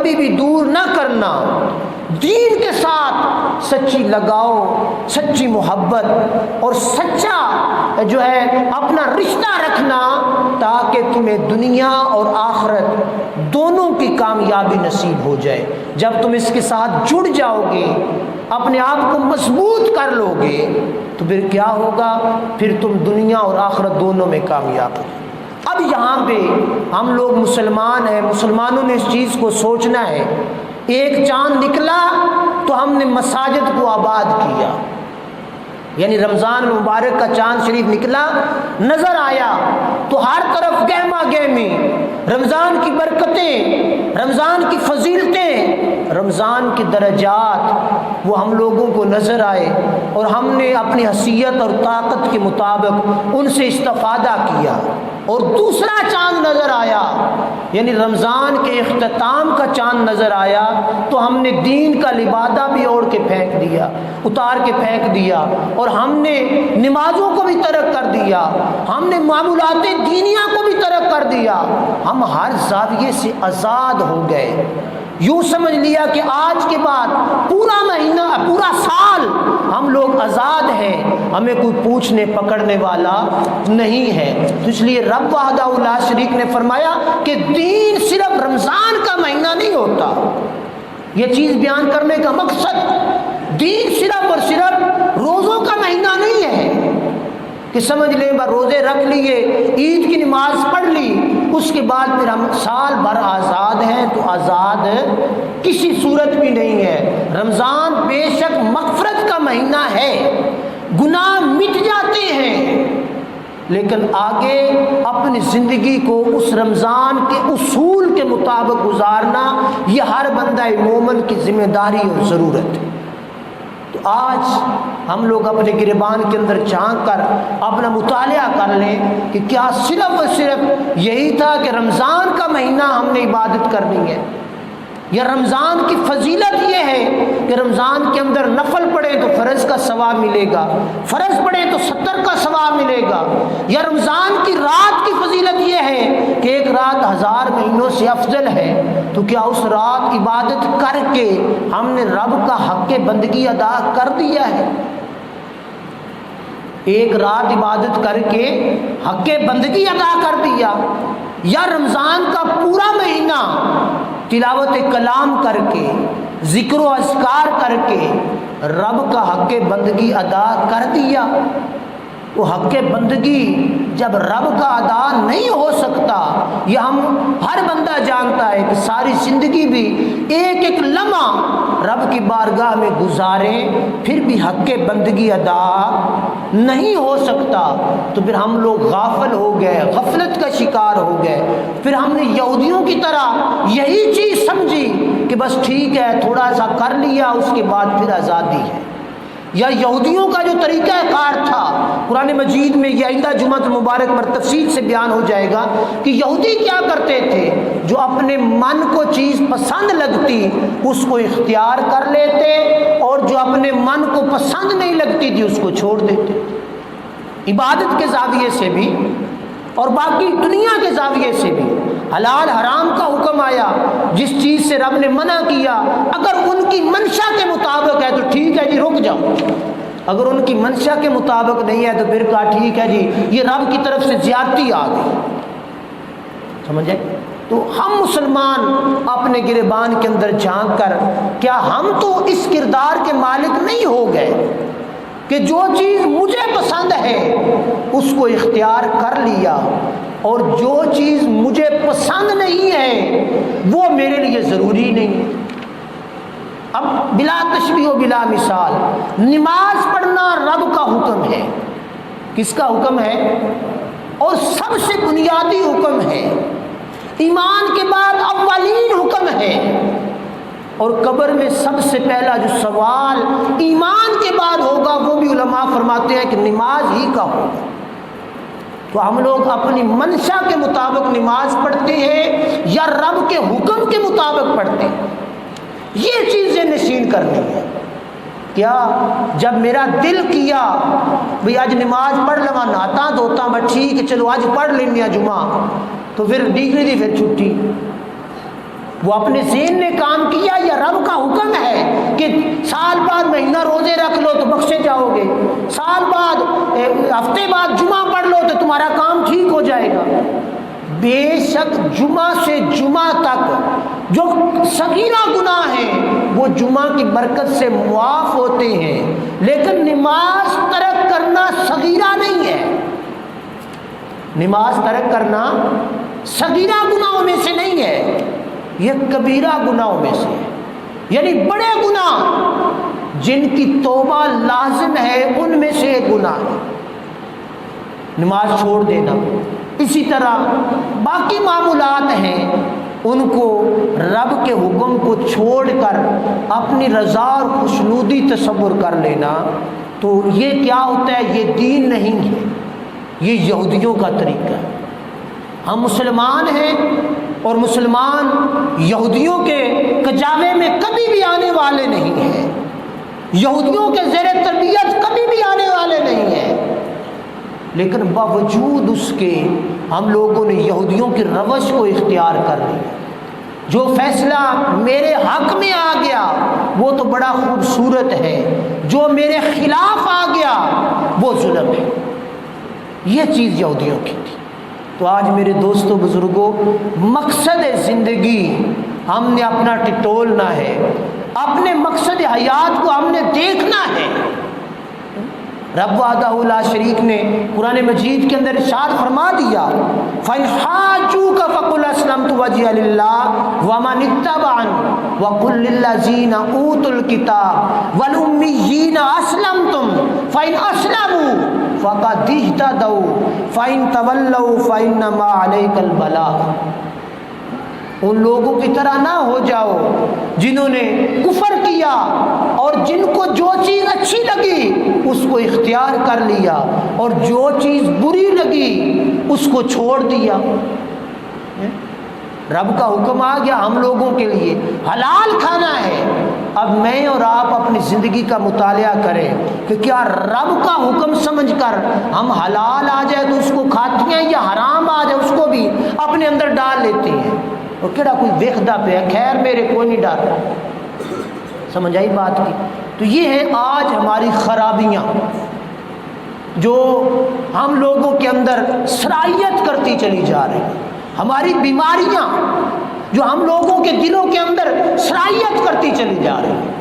کبھی بھی دور نہ کرنا، دین کے ساتھ سچی لگاؤ، سچی محبت اور سچا جو ہے اپنا رشتہ رکھنا، تاکہ تمہیں دنیا اور آخرت دونوں کی کامیابی نصیب ہو جائے۔ جب تم اس کے ساتھ جڑ جاؤ گے، اپنے آپ کو مضبوط کر لو گے، تو پھر کیا ہوگا؟ پھر تم دنیا اور آخرت دونوں میں کامیاب ہو۔ اب یہاں پہ ہم لوگ مسلمان ہیں، مسلمانوں نے اس چیز کو سوچنا ہے۔ ایک چاند نکلا تو ہم نے مساجد کو آباد کیا، یعنی رمضان مبارک کا چاند شریف نکلا، نظر آیا تو ہر طرف گہما گہمی، رمضان کی برکتیں، رمضان کی فضیلتیں، رمضان کی درجات وہ ہم لوگوں کو نظر آئے، اور ہم نے اپنی حیثیت اور طاقت کے مطابق ان سے استفادہ کیا۔ اور دوسرا چاند نظر آیا، یعنی رمضان کے اختتام کا چاند نظر آیا، تو ہم نے دین کا لبادہ بھی اوڑھ کے پھینک دیا، اتار کے پھینک دیا، اور ہم نے نمازوں کو بھی ترک کر دیا، ہم نے معمولات دینیہ کو بھی ترک کر دیا، ہم ہر زاویے سے آزاد ہو گئے۔ یوں سمجھ لیا کہ آج کے بعد پورا مہینہ، پورا سال ہم لوگ آزاد ہیں، ہمیں کوئی پوچھنے پکڑنے والا نہیں ہے۔ تو اس لیے رب وحدہ لا شریک نے فرمایا کہ دین صرف رمضان کا مہینہ نہیں ہوتا۔ یہ چیز بیان کرنے کا مقصد، دین صرف اور صرف روزوں کا مہینہ نہیں ہے کہ سمجھ لیں بس روزے رکھ لیے، عید کی نماز پڑھ لی، اس کے بعد پھر ہم سال بھر آزاد ہیں۔ تو آزاد کسی صورت بھی نہیں ہے۔ رمضان بے شک مغفرت کا مہینہ ہے، گناہ مٹ جاتے ہیں، لیکن آگے اپنی زندگی کو اس رمضان کے اصول کے مطابق گزارنا یہ ہر بندہ مومن کی ذمہ داری اور ضرورت ہے۔ تو آج ہم لوگ اپنے گریبان کے اندر جھانک کر اپنا مطالعہ کر لیں کہ کیا صرف اور صرف یہی تھا کہ رمضان کا مہینہ ہم نے عبادت کرنی ہے، یا رمضان کی فضیلت یہ ہے کہ رمضان کے اندر نفل پڑھیں تو فرض کا ثواب ملے گا، فرض پڑھیں تو 70 کا ثواب ملے گا، یا رمضان کی رات کی فضیلت یہ ہے کہ ایک رات 1000 مہینوں سے افضل ہے، تو کیا اس رات عبادت کر کے ہم نے رب کا حق بندگی ادا کر دیا ہے؟ ایک رات عبادت کر کے حق بندگی ادا کر دیا، یا رمضان کا پورا مہینہ تلاوت کلام کر کے، ذکر و اذکار کر کے رب کا حق بندگی ادا کر دیا؟ وہ حق بندگی جب رب کا ادا نہیں ہو سکتا، یہ ہم ہر بندہ جانتا ہے کہ ساری زندگی بھی ایک ایک لمحہ رب کی بارگاہ میں گزاریں، پھر بھی حق بندگی ادا نہیں ہو سکتا، تو پھر ہم لوگ غافل ہو گئے، غفلت کا شکار ہو گئے۔ پھر ہم نے یہودیوں کی طرح یہی چیز سمجھی کہ بس ٹھیک ہے تھوڑا سا کر لیا، اس کے بعد پھر آزادی ہے۔ یا یہودیوں کا جو طریقہ کار تھا، قرآن مجید میں یہ آئندہ جمعہ المبارک پر تفصیل سے بیان ہو جائے گا کہ یہودی کیا کرتے تھے، جو اپنے من کو چیز پسند لگتی اس کو اختیار کر لیتے، اور جو اپنے من کو پسند نہیں لگتی تھی اس کو چھوڑ دیتے، عبادت کے زاویے سے بھی اور باقی دنیا کے زاویے سے بھی۔ حلال حرام کا حکم آیا، جس چیز سے رب نے منع کیا، اگر ان کی منشا کے مطابق ہے تو ٹھیک ہے جی رک جاؤ، اگر ان کی منشا کے مطابق نہیں ہے تو پھر کہا ٹھیک ہے جی یہ رب کی طرف سے زیادتی آ گئی۔ سمجھے؟ تو ہم مسلمان اپنے گریبان کے اندر جھانک کر کیا ہم تو اس کردار کے مالک نہیں ہو گئے کہ جو چیز مجھے پسند ہے اس کو اختیار کر لیا، اور جو چیز مجھے پسند نہیں ہے وہ میرے لیے ضروری نہیں ہے؟ اب بلا تشبیہ و بلا مثال، نماز پڑھنا رب کا حکم ہے۔ کس کا حکم ہے؟ اور سب سے بنیادی حکم ہے، ایمان کے بعد اولین حکم ہے، اور قبر میں سب سے پہلا جو سوال ایمان کے بعد ہوگا وہ بھی علماء فرماتے ہیں کہ نماز ہی کا ہوگا۔ تو ہم لوگ اپنی منشا کے مطابق نماز پڑھتے ہیں یا رب کے حکم کے مطابق پڑھتے ہیں؟ یہ چیزیں نشین کرنی ہے۔ کیا جب میرا دل کیا بھئی آج نماز پڑھ لوا، نہاتا دھوتا میں، ٹھیک ہے چلو آج پڑھ لینے جمعہ، تو پھر دیگری دی پھر چھٹی، وہ اپنے ذہن نے کام کیا یا رب کا حکم ہے کہ سال بعد مہینہ روزے رکھ لو تو بخشے جاؤ گے، سال بعد ہفتے بعد جمعہ پڑھ لو تو تمہارا کام ٹھیک ہو جائے گا؟ بے شک جمعہ سے جمعہ تک جو صغیرہ گناہ ہیں وہ جمعہ کی برکت سے معاف ہوتے ہیں، لیکن نماز ترک کرنا صغیرہ نہیں ہے۔ نماز ترک کرنا صغیرہ گناہوں میں سے نہیں ہے، یہ کبیرہ گناہوں میں سے ہے، یعنی بڑے گناہ جن کی توبہ لازم ہے ان میں سے ایک گناہ ہے نماز چھوڑ دینا۔ اسی طرح باقی معمولات ہیں ان کو رب کے حکم کو چھوڑ کر اپنی رضا اور خوشنودی تصور کر لینا، تو یہ کیا ہوتا ہے؟ یہ دین نہیں ہے، یہ یہودیوں کا طریقہ ہے۔ ہم مسلمان ہیں اور مسلمان یہودیوں کے کجاوے میں کبھی بھی آنے والے نہیں ہیں، یہودیوں کے زیر تربیت کبھی بھی آنے والے نہیں ہیں، لیکن باوجود اس کے ہم لوگوں نے یہودیوں کی روش کو اختیار کر لیا۔ جو فیصلہ میرے حق میں آ گیا وہ تو بڑا خوبصورت ہے، جو میرے خلاف آ گیا وہ ظلم ہے، یہ چیز یہودیوں کی تھی۔ تو آج میرے دوستوں بزرگوں، مقصد زندگی ہم نے اپنا ٹٹولنا ہے، اپنے مقصد حیات کو ہم نے دیکھنا ہے۔ رب وحدہ لا شریک نے قرآن مجید کے اندر ارشاد فرما دیا، فَإِنْ حَاجُّوكَ فَقُلْ أَسْلَمْتُ وَجْهِيَ لِلَّهِ وَمَنِ اتَّبَعَنِ وَقُلْ لِلَّذِينَ أُوتُوا الْكِتَابَ وَالْأُمِّيِّينَ أَسْلَمْتُمْ فَإِنْ أَسْلَمُوا فَقَدِ اهْتَدَوْا فَإِنْ تَوَلَّوْا فَإِنَّمَا عَلَيْكَ الْبَلَاغُ۔ ان لوگوں کی طرح نہ ہو جاؤ جنہوں نے کفر کیا اور جن کو جو چیز اچھی لگی اس کو اختیار کر لیا اور جو چیز بری لگی اس کو چھوڑ دیا۔ رب کا حکم آ گیا ہم لوگوں کے لیے حلال کھانا ہے۔ اب میں اور آپ اپنی زندگی کا مطالعہ کریں کہ کیا رب کا حکم سمجھ کر ہم حلال آ جائے تو اس کو کھاتے ہیں یا حرام آ جائے اس کو بھی اپنے اندر ڈال لیتے ہیں؟ اور کہڑا کوئی ویکھدا پہ ہے، خیر میرے کوئی نہیں ڈالتا۔ سمجھ آئی بات کی؟ تو یہ ہے آج ہماری خرابیاں جو ہم لوگوں کے اندر سرایت کرتی چلی جا رہی ہیں، ہماری بیماریاں جو ہم لوگوں کے دلوں کے اندر سرایت کرتی چلی جا رہی ہیں۔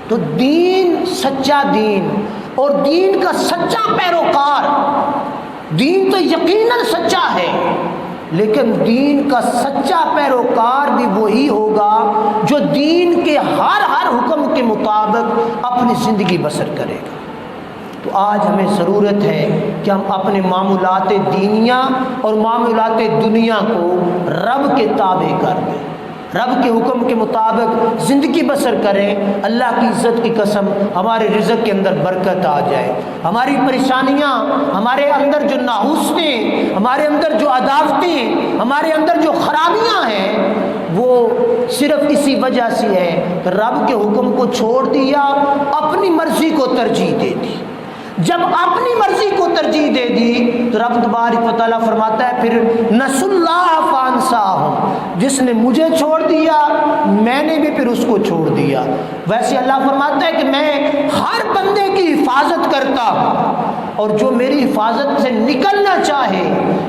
تو دین، سچا دین اور دین کا سچا پیروکار، دین تو یقیناً سچا ہے لیکن دین کا سچا پیروکار بھی وہی ہوگا جو دین کے ہر حکم کے مطابق اپنی زندگی بسر کرے گا۔ تو آج ہمیں ضرورت ہے کہ ہم اپنے معمولات دینیہ اور معمولات دنیا کو رب کے تابع کر دیں، رب کے حکم کے مطابق زندگی بسر کریں۔ اللہ کی عزت کی قسم ہمارے رزق کے اندر برکت آ جائے، ہماری پریشانیاں، ہمارے اندر جو ناحوستیں، ہمارے اندر جو عداوتیں، ہمارے اندر جو خرابیاں ہیں وہ صرف اسی وجہ سے ہے کہ رب کے حکم کو چھوڑ دیا، اپنی مرضی کو ترجیح دے دی۔ جب اپنی مرضی کو ترجیح دے دی تو رب تبارک و تعالیٰ فرماتا ہے پھر نسوا اللہ فانساہم، جس نے مجھے چھوڑ دیا میں نے بھی پھر اس کو چھوڑ دیا۔ ویسے اللہ فرماتا ہے کہ میں ہر بندے کی حفاظت کرتا ہوں، اور جو میری حفاظت سے نکلنا چاہے،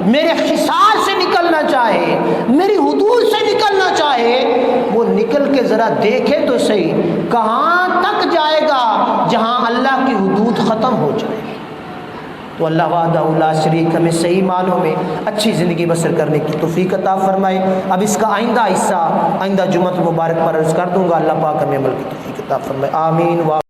میرے خصال سے نکلنا چاہے، میری حدود سے نکلنا چاہے، وہ نکل کے ذرا دیکھے تو صحیح کہاں تک جائے گا جہاں اللہ کی حدود ختم ہو جائے گی۔ تو اللہ وحدہ لا شریک ہمیں صحیح معنوں میں اچھی زندگی بسر کرنے کی توفیق عطا فرمائے۔ اب اس کا آئندہ حصہ آئندہ جمعہ مبارک پر عرض کر دوں گا، اللہ پاک ہمیں عمل کی توفیق عطا فرمائے، آمین۔